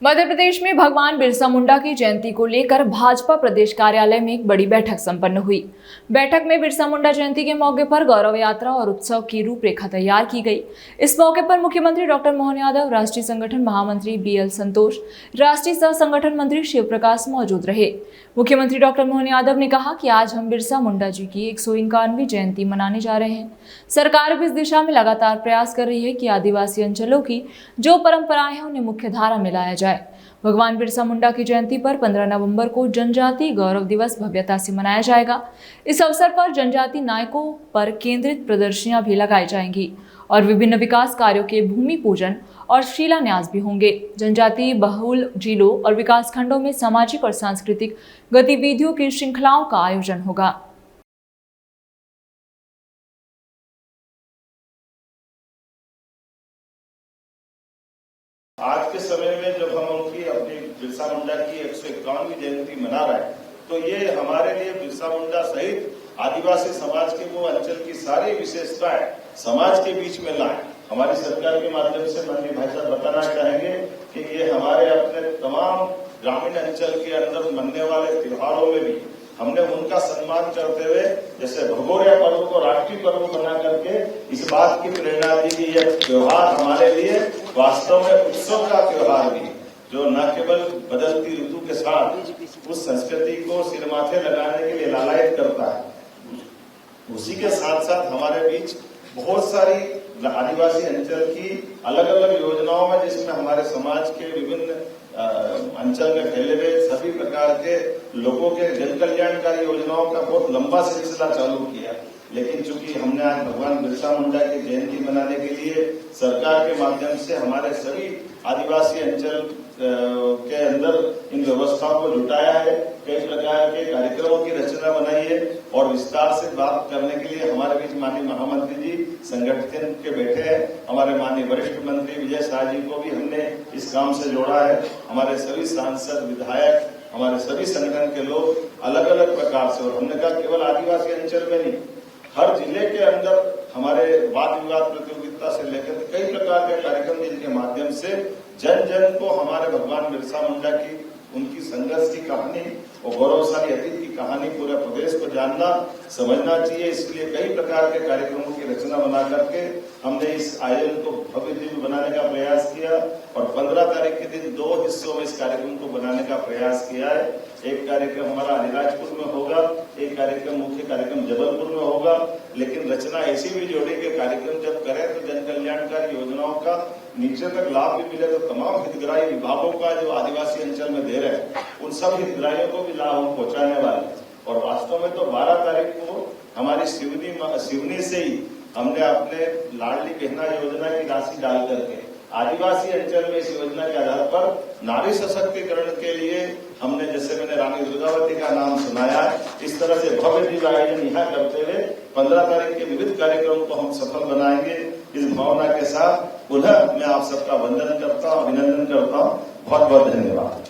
मध्य प्रदेश में भगवान बिरसा मुंडा की जयंती को लेकर भाजपा प्रदेश कार्यालय में एक बड़ी बैठक संपन्न हुई। बैठक में बिरसा मुंडा जयंती के मौके पर गौरव यात्रा और उत्सव की रूपरेखा तैयार की गई। इस मौके पर मुख्यमंत्री डॉक्टर मोहन यादव, राष्ट्रीय संगठन महामंत्री BL संतोष, राष्ट्रीय सह संगठन मंत्री शिव प्रकाश मौजूद रहे। मुख्यमंत्री डॉक्टर मोहन यादव ने कहा कि आज हम बिरसा मुंडा जी की 151वीं जयंती मनाने जा रहे हैं। सरकार भी इस दिशा में लगातार प्रयास कर रही है कि आदिवासी अंचलों की जो परंपराएं हैं उन्हें मुख्य धारा में लाया जाए। भगवान बिरसा मुंडा की जयंती पर 15 नवंबर को जनजाति गौरव दिवस भव्यता से मनाया जाएगा। इस अवसर पर जनजाति नायकों पर केंद्रित प्रदर्शनियां भी लगाई जाएंगी और विभिन्न विकास कार्यों के भूमि पूजन और शिलान्यास भी होंगे। जनजाति बहुल जिलों और विकास खंडों में सामाजिक और सांस्कृतिक गतिविधियों की श्रृंखलाओं का आयोजन होगा। आज के समय में जब हम उनकी अपनी बिरसा मुंडा की 151वीं जयंती मना रहे हैं, तो ये हमारे लिए बिरसा मुंडा सहित आदिवासी समाज के वो अंचल की सारी विशेषताएं समाज के बीच में लाए। हमारी सरकार के माध्यम से माननीय भाई साहब बताना चाहेंगे कि ये हमारे अपने तमाम ग्रामीण अंचल के अंदर मनने वाले त्योहारों में भी हमने उनका सम्मान करते हुए जैसे भगोरिया पर्व को राष्ट्रीय पर्व बना करके इस बात की प्रेरणा दी कि यह त्योहार हमारे लिए वास्तव में उत्सव का त्योहार भी, जो न केवल बदलती ऋतु के साथ उस संस्कृति को सिर माथे लगाने के लिए लालायित करता है, उसी के साथ साथ हमारे बीच बहुत सारी आदिवासी अंचल की अलग अलग योजनाओं में, जिसमें हमारे समाज के विभिन्न अंचल में फैले हुए सभी प्रकार के लोगों के जन कल्याणकारी योजनाओं का बहुत लंबा सिलसिला चालू किया। लेकिन चूंकि हमने आज भगवान बिरसा मुंडा की जयंती मनाने के लिए सरकार के माध्यम से हमारे सभी आदिवासी अंचल के अंदर इन व्यवस्थाओं को जुटाया है, कई प्रकार के कार्यक्रमों की रचना बनाई है और विस्तार से बात करने के लिए हमारे बीच माननीय महामंत्री जी संगठन के बैठे हैं। हमारे माननीय वरिष्ठ मंत्री विजय शाह जी को भी हमने इस काम से जोड़ा है। हमारे सभी सांसद, विधायक, हमारे सभी संगठन के लोग अलग अलग प्रकार से, और हमने कहा केवल आदिवासी अंचल में नहीं, हर जिले के अंदर हमारे वाद विवाद प्रतियोगिता से लेकर कई प्रकार के कार्यक्रम जिनके माध्यम से जन जन को हमारे भगवान बिरसा मुंडा की, उनकी संघर्ष की कहानी और गौरवशाली अतीत की कहानी पूरे प्रदेश को जानना समझना चाहिए। इसलिए कई प्रकार के कार्यक्रमों की रचना बना करके हमने इस आयोजन को भव्य दिव्य बनाने का प्रयास किया और 15 तारीख के दिन 2 हिस्सों में इस कार्यक्रम को बनाने का प्रयास किया है। एक कार्यक्रम हमारा अलीराजपुर में होगा, एक कार्यक्रम मुख्य कार्यक्रम जबलपुर में होगा। लेकिन रचना ऐसी भी जोड़ी के कार्यक्रम जब करें तो जन कल्याणकारी योजनाओं का नीचे तक लाभ भी मिले, तो तमाम हितग्राही विभागों का जो आदिवासी अंचल में दे रहे हैं उन सब हितग्राहियों को भी लाभ हम पहुंचाने वाले। और वास्तव में तो 12 तारीख को हमारी सिवनी से ही हमने अपने लाडली बहना योजना की राशि डाल करके आदिवासी अंचल में इस योजना के आधार पर नारी सशक्तिकरण के लिए हमने, जैसे मैंने रानी दुर्गावती का नाम सुनाया, इस तरह से भव्य दिव्य आयोजन यहाँ करते हुए 15 तारीख के विविध कार्यक्रमों को हम सफल बनाएंगे। इस भावना के साथ पुनः मैं आप सबका वंदन करता हूँ, अभिनंदन करता हूँ। बहुत बहुत धन्यवाद।